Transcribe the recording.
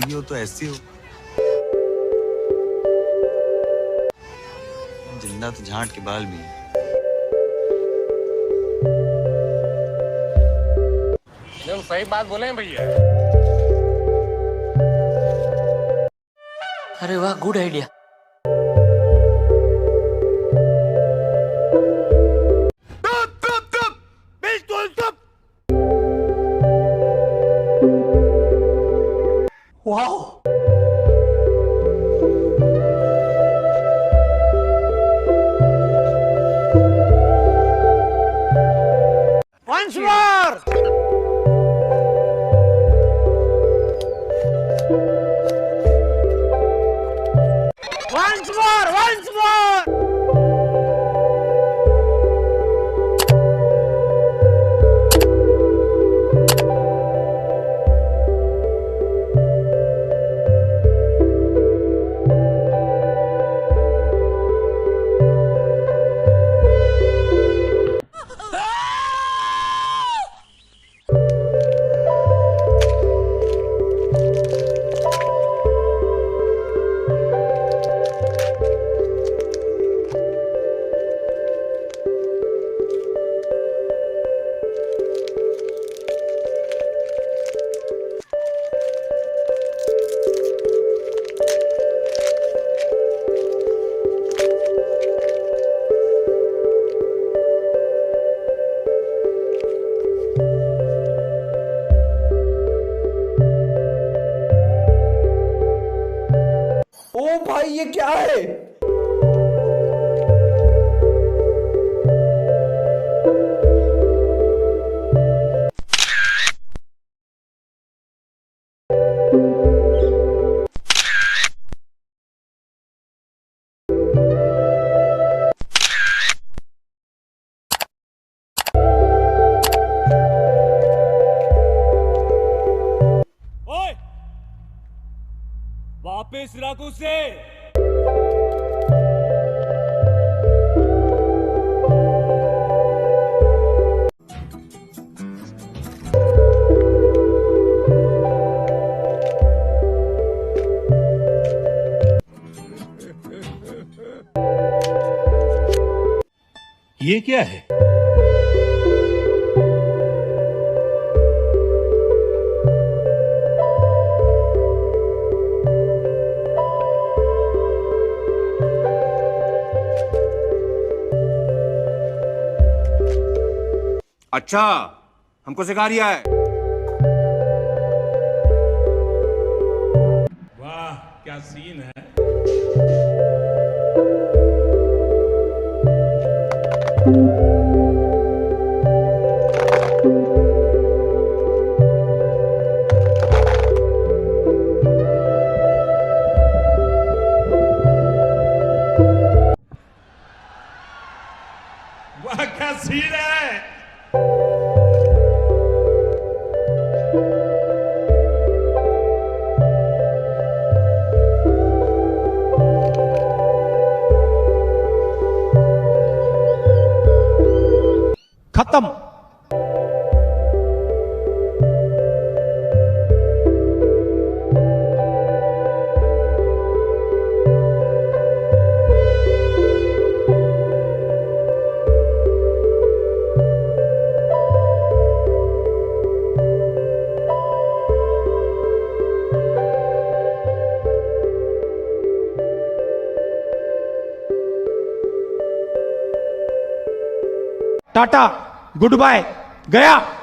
जिंदगी हो तो ऐसी हो, जिंदा तो झांट के बाल भी हैं। एकदम सही बात बोले हैं भैया। अरे वाह, good idea. Wow, once more, once more, once more. ओ भाई, ये क्या है? ओए, वापस रखो से। ये क्या है? अच्छा, हमको सिखा रिया है। वाह, क्या सीन है। वाह, क्या सीन है। खत्म। टाटा, गुड बाय, गया।